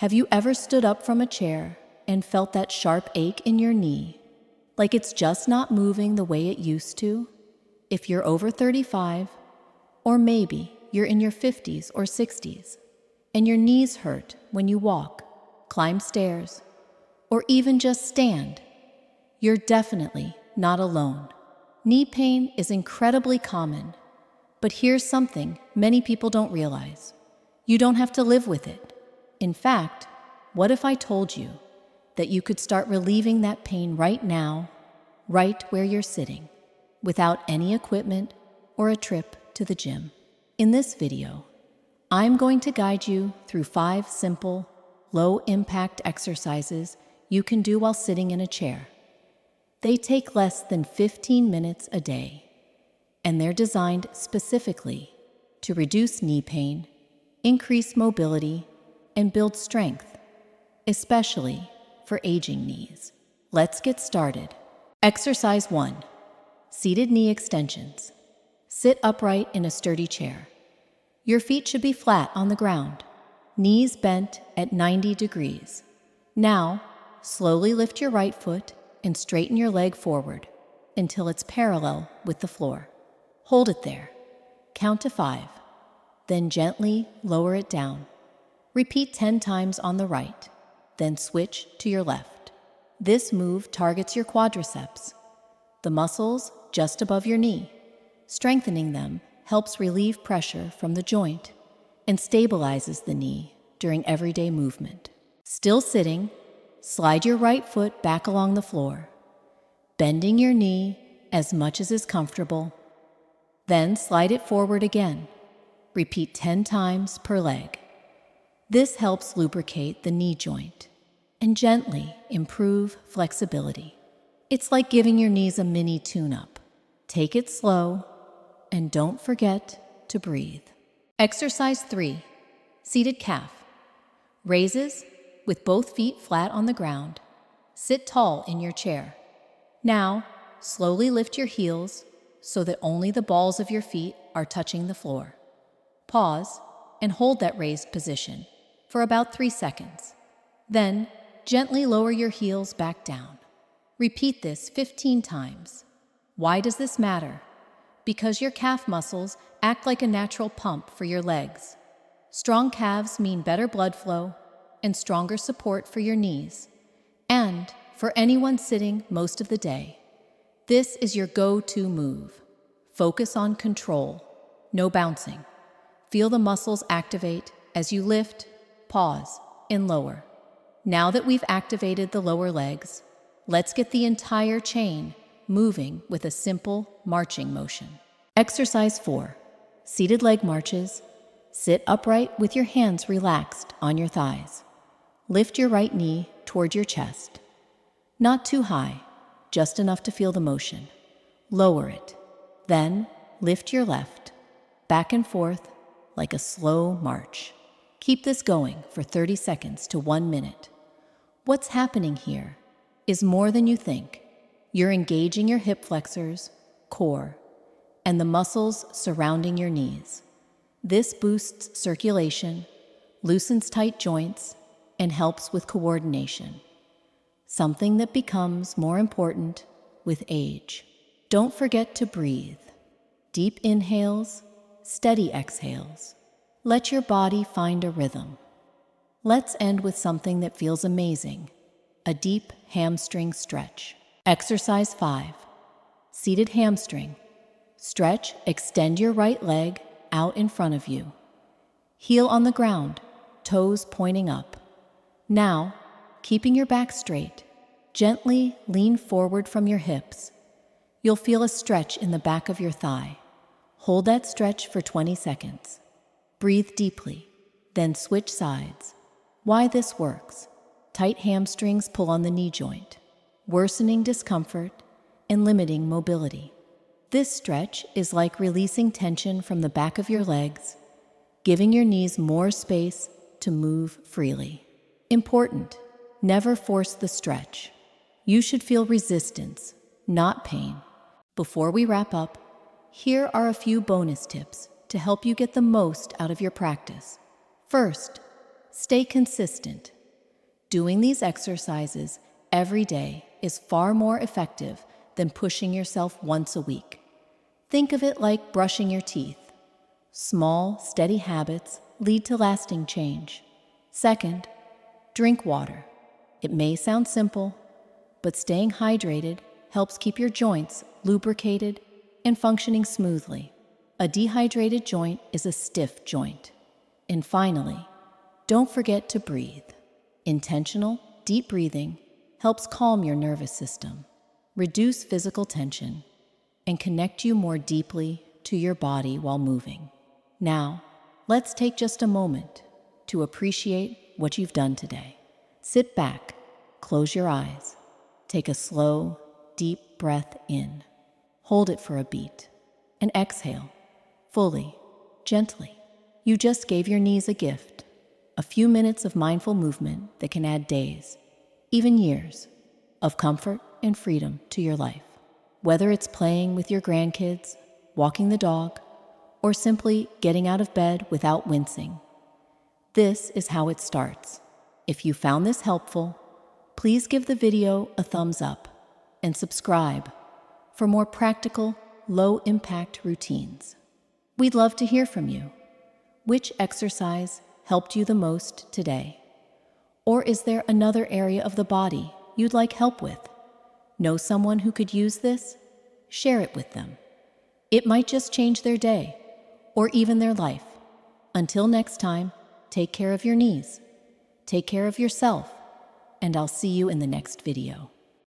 Have you ever stood up from a chair and felt that sharp ache in your knee, like it's just not moving the way it used to? If you're over 35, or maybe you're in your 50s or 60s, and your knees hurt when you walk, climb stairs, or even just stand, you're definitely not alone. Knee pain is incredibly common, but here's something many people don't realize. You don't have to live with it. In fact, what if I told you that you could start relieving that pain right now, right where you're sitting, without any equipment or a trip to the gym? In this video, I'm going to guide you through 5 simple, low-impact exercises you can do while sitting in a chair. They take less than 15 minutes a day, and they're designed specifically to reduce knee pain, increase mobility, and build strength, especially for aging knees. Let's get started. Exercise 1. Seated knee extensions. Sit upright in a sturdy chair. Your feet should be flat on the ground, knees bent at 90 degrees. Now, slowly lift your right foot and straighten your leg forward until it's parallel with the floor. Hold it there. Count to 5. Then gently lower it down. Repeat 10 times on the right, then switch to your left. This move targets your quadriceps, the muscles just above your knee. Strengthening them helps relieve pressure from the joint and stabilizes the knee during everyday movement. Still sitting, slide your right foot back along the floor, bending your knee as much as is comfortable. Then slide it forward again. Repeat 10 times per leg. This helps lubricate the knee joint and gently improve flexibility. It's like giving your knees a mini tune-up. Take it slow and don't forget to breathe. Exercise 3. Seated calf. Raises with both feet flat on the ground. Sit tall in your chair. Now, slowly lift your heels so that only the balls of your feet are touching the floor. Pause and hold that raised position for about 3 seconds. Then, gently lower your heels back down. Repeat this 15 times. Why does this matter? Because your calf muscles act like a natural pump for your legs. Strong calves mean better blood flow and stronger support for your knees. And for anyone sitting most of the day, this is your go-to move. Focus on control, no bouncing. Feel the muscles activate as you lift, pause, and lower. Now that we've activated the lower legs, let's get the entire chain moving with a simple marching motion. Exercise 4. Seated leg marches. Sit upright with your hands relaxed on your thighs. Lift your right knee toward your chest. Not too high, just enough to feel the motion. Lower it. Then lift your left, back and forth like a slow march. Keep this going for 30 seconds to 1 minute. What's happening here is more than you think. You're engaging your hip flexors, core, and the muscles surrounding your knees. This boosts circulation, loosens tight joints, and helps with coordination. Something that becomes more important with age. Don't forget to breathe. Deep inhales, steady exhales. Let your body find a rhythm. Let's end with something that feels amazing, a deep hamstring stretch. Exercise 5. Seated hamstring. Stretch, extend your right leg out in front of you. Heel on the ground, toes pointing up. Now, keeping your back straight, gently lean forward from your hips. You'll feel a stretch in the back of your thigh. Hold that stretch for 20 seconds. Breathe deeply, then switch sides. Why this works? Tight hamstrings pull on the knee joint, worsening discomfort and limiting mobility. This stretch is like releasing tension from the back of your legs, giving your knees more space to move freely. Important, never force the stretch. You should feel resistance, not pain. Before we wrap up, here are a few bonus tips to help you get the most out of your practice. First, Stay consistent. Doing these exercises every day is far more effective than pushing yourself once a week. Think of it like brushing your teeth. Small, steady habits lead to lasting change. Second, drink water. It may sound simple, but staying hydrated helps keep your joints lubricated and functioning smoothly. A dehydrated joint is a stiff joint. And finally, don't forget to breathe. Intentional, deep breathing helps calm your nervous system, reduce physical tension, and connect you more deeply to your body while moving. Now, let's take just a moment to appreciate what you've done today. Sit back, close your eyes, take a slow, deep breath in. Hold it for a beat, and exhale, fully, gently. You just gave your knees a gift, a few minutes of mindful movement that can add days, even years, of comfort and freedom to your life. Whether it's playing with your grandkids, walking the dog, or simply getting out of bed without wincing, this is how it starts. If you found this helpful, please give the video a thumbs up and subscribe for more practical, low-impact routines. We'd love to hear from you. Which exercise helped you the most today? Or is there another area of the body you'd like help with? Know someone who could use this? Share it with them. It might just change their day or even their life. Until next time, take care of your knees, take care of yourself, and I'll see you in the next video.